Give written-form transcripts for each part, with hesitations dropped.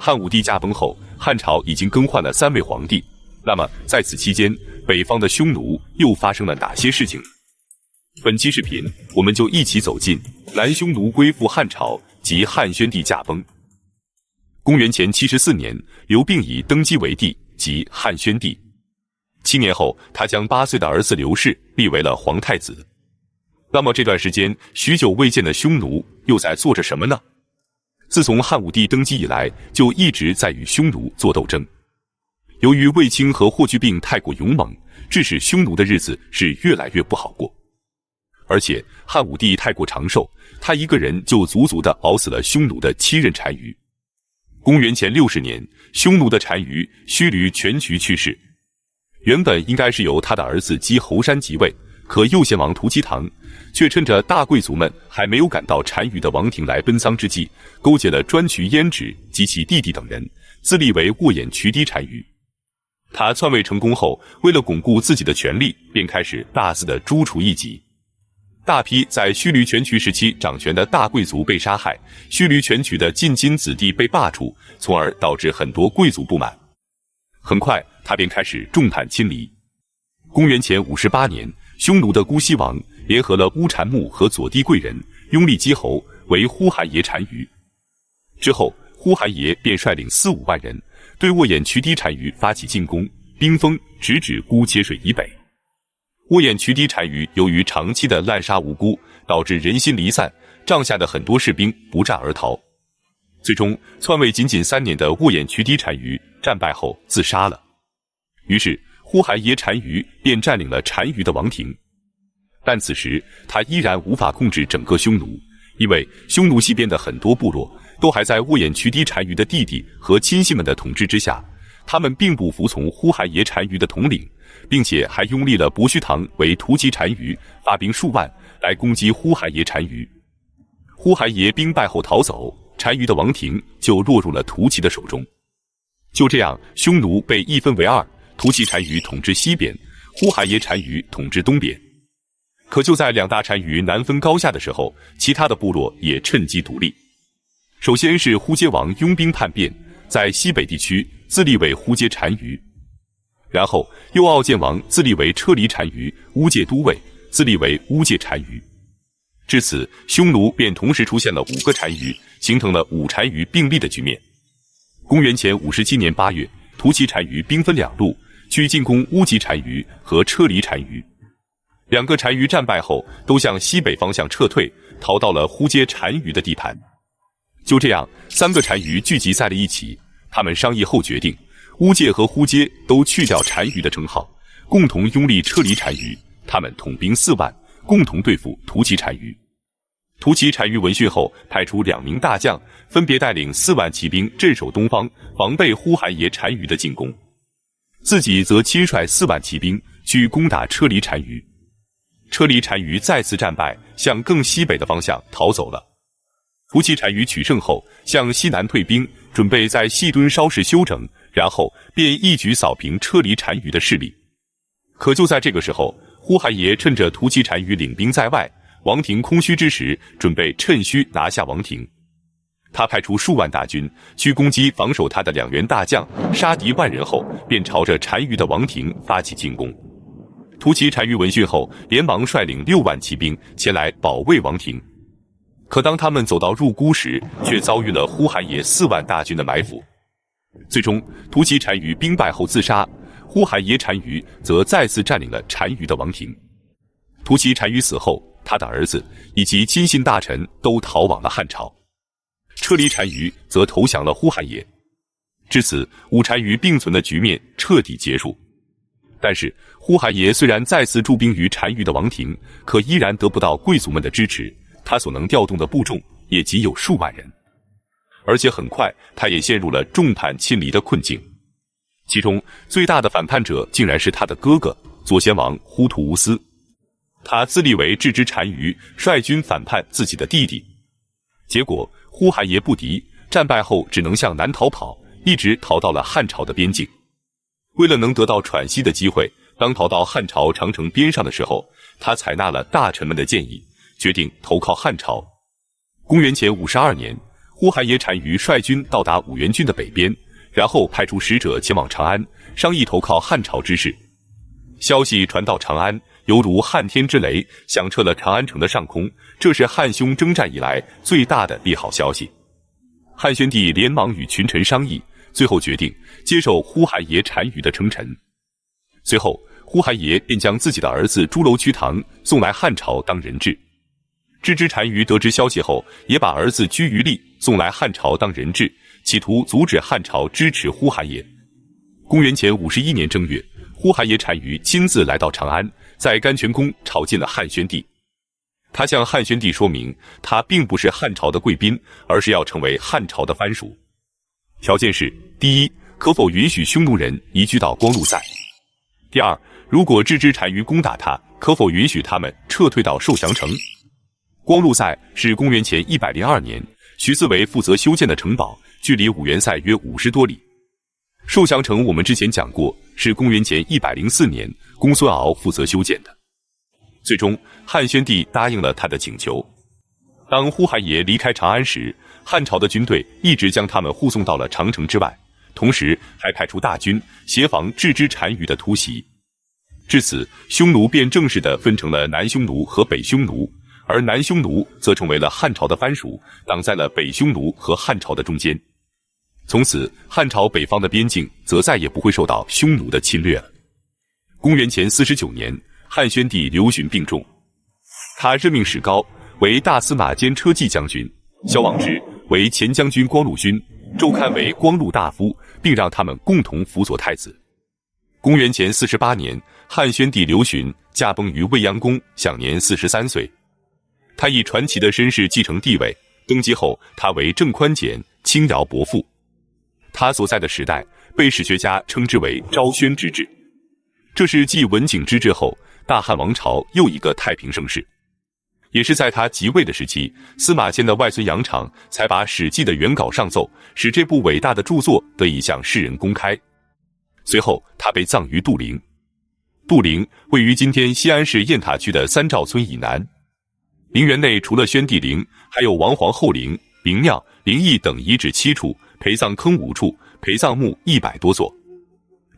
汉武帝驾崩后，汉朝已经更换了3位皇帝。那么在此期间，北方的匈奴又发生了哪些事情呢？本期视频我们就一起走进南匈奴归附汉朝及汉宣帝驾崩。公元前74年，刘病已登基为帝，即汉宣帝。7年后，他将8岁的儿子刘氏立为了皇太子。那么这段时间，许久未见的匈奴又在做着什么呢？自从汉武帝登基以来，就一直在与匈奴做斗争。由于卫青和霍去病太过勇猛，致使匈奴的日子是越来越不好过。而且汉武帝太过长寿，他一个人就足足地熬死了匈奴的7任单于。公元前60年，匈奴的单于须驴全渠去世。原本应该是由他的儿子姬侯山即位，可右贤王屠其堂却趁着大贵族们还没有赶到单于的王庭来奔丧之际，勾结了颛渠燕止及其弟弟等人，自立为沃衍渠堤单于。他篡位成功后，为了巩固自己的权力，便开始大肆的诛除异己。大批在须驴全渠时期掌权的大贵族被杀害，须驴全渠的近亲子弟被罢黜，从而导致很多贵族不满。很快，他便开始众叛亲离。公元前58年，匈奴的姑西王联合了乌缠木和左帝贵人，拥立姬侯为呼韩邪单于。之后，呼韩邪便率领4-5万人对沃衍渠堤单于发起进攻，兵锋直指姑且水以北。沃衍渠堤单于由于长期的滥杀无辜，导致人心离散，帐下的很多士兵不战而逃。最终，篡位仅3年的沃衍渠堤单于战败后自杀了。于是呼韩邪单于便占领了单于的王庭。但此时他依然无法控制整个匈奴，因为匈奴西边的很多部落都还在沃衍渠堤单于的弟弟和亲信们的统治之下，他们并不服从呼韩邪单于的统领，并且还拥立了伯须堂为突骑单于，发兵数万来攻击呼韩邪单于。呼韩邪兵败后逃走，单于的王庭就落入了突骑的手中。就这样，匈奴被一分为2，突骑单于统治西边，呼韩邪单于统治东边。可就在2大单于难分高下的时候，其他的部落也趁机独立。首先是呼阶王拥兵叛变，在西北地区自立为呼阶单于。然后右傲渐王自立为车离单于，乌界都尉自立为乌界单于。至此，匈奴便同时出现了5个单于，形成了5单于并立的局面。公元前57年8月，突骑单于兵分2路，去进攻乌吉单于和车离单于。2个单于战败后，都向西北方向撤退，逃到了呼阶单于的地盘。就这样，3个单于聚集在了一起，他们商议后决定，乌界和呼阶都去掉单于的称号，共同拥立车离单于，他们统兵4万，共同对付突骑单于。突骑单于闻讯后，派出2名大将，分别带领4万骑兵镇守东方，防备呼韩邪单于的进攻，自己则亲率4万骑兵去攻打车离单于。车离单于再次战败，向更西北的方向逃走了。突骑单于取胜后，向西南退兵，准备在细墩稍事休整，然后便一举扫平车离单于的势力。可就在这个时候，呼韩邪趁着突骑单于领兵在外，王庭空虚之时，准备趁虚拿下王庭。他派出数万大军去攻击防守他的2员大将，杀敌10000人后，便朝着单于的王庭发起进攻。突骑单于闻讯后，连忙率领6万骑兵前来保卫王庭。可当他们走到入姑时，却遭遇了呼韩邪4万大军的埋伏。最终，突骑单于兵败后自杀，呼韩邪单于则再次占领了单于的王庭。突骑单于死后，他的儿子以及亲信大臣都逃往了汉朝，车离单于则投降了呼韩邪。至此，5单于并存的局面彻底结束。但是呼韩邪虽然再次驻兵于单于的王庭，可依然得不到贵族们的支持，他所能调动的部众也仅有数万人。而且很快他也陷入了众叛亲离的困境，其中最大的反叛者竟然是他的哥哥左贤王呼图乌斯。他自立为郅支单于，率军反叛自己的弟弟。结果呼韩邪不敌，战败后只能向南逃跑，一直逃到了汉朝的边境。为了能得到喘息的机会，当逃到汉朝长城边上的时候，他采纳了大臣们的建议，决定投靠汉朝。公元前52年，呼韩邪单于率军到达五原郡的北边，然后派出使者前往长安，商议投靠汉朝之事。消息传到长安，犹如撼天之雷，响彻了长安城的上空。这是汉匈征战以来最大的利好消息。汉宣帝连忙与群臣商议，最后决定接受呼韩邪单于的称臣。随后，呼韩邪便将自己的儿子朱楼屈唐送来汉朝当人质。郅支单于得知消息后，也把儿子居于利送来汉朝当人质，企图阻止汉朝支持呼韩邪。公元前51年正月，呼韩邪单于亲自来到长安，在甘泉宫朝见了汉宣帝。他向汉宣帝说明，他并不是汉朝的贵宾，而是要成为汉朝的藩属。条件是：第一，可否允许匈奴人移居到光禄塞；第二，如果郅支单于攻打他，可否允许他们撤退到受降城。光禄塞是公元前102年徐思维负责修建的城堡，距离五原塞约50多里。受降城我们之前讲过，是公元前104年公孙敖负责修建的。最终，汉宣帝答应了他的请求。当呼韩邪离开长安时，汉朝的军队一直将他们护送到了长城之外，同时还派出大军协防郅支单于的突袭。至此，匈奴便正式地分成了南匈奴和北匈奴，而南匈奴则成为了汉朝的藩属，挡在了北匈奴和汉朝的中间。从此，汉朝北方的边境则再也不会受到匈奴的侵略了。公元前49年，汉宣帝刘询病重，他任命史高为大司马兼车骑将军，萧王直为前将军光禄勋，周堪为光禄大夫，并让他们共同辅佐太子。公元前48年，汉宣帝刘询驾崩于未央宫，享年43岁。他以传奇的身世继承帝位，登基后他为正宽简，轻徭薄赋。他所在的时代被史学家称之为昭宣之治，这是继文景之治后大汉王朝又一个太平盛世。也是在他即位的时期，司马迁的外孙杨敞才把《史记》的原稿上奏，使这部伟大的著作得以向世人公开。随后他被葬于杜陵。杜陵位于今天西安市雁塔区的三赵村以南。陵园内除了宣帝陵，还有王皇后陵、陵庙、陵邑等遗址7处，陪葬坑5处，陪葬墓100多座。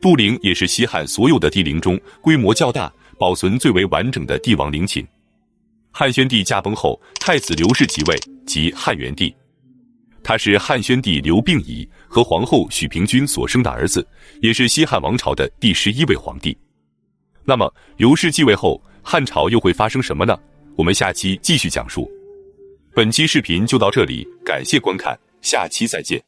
杜陵也是西汉所有的帝陵中规模较大、保存最为完整的帝王陵寝。汉宣帝驾崩后，太子刘氏即位，即汉元帝。他是汉宣帝刘病已和皇后许平君所生的儿子，也是西汉王朝的第11位皇帝。那么，刘氏继位后，汉朝又会发生什么呢？我们下期继续讲述。本期视频就到这里，感谢观看，下期再见。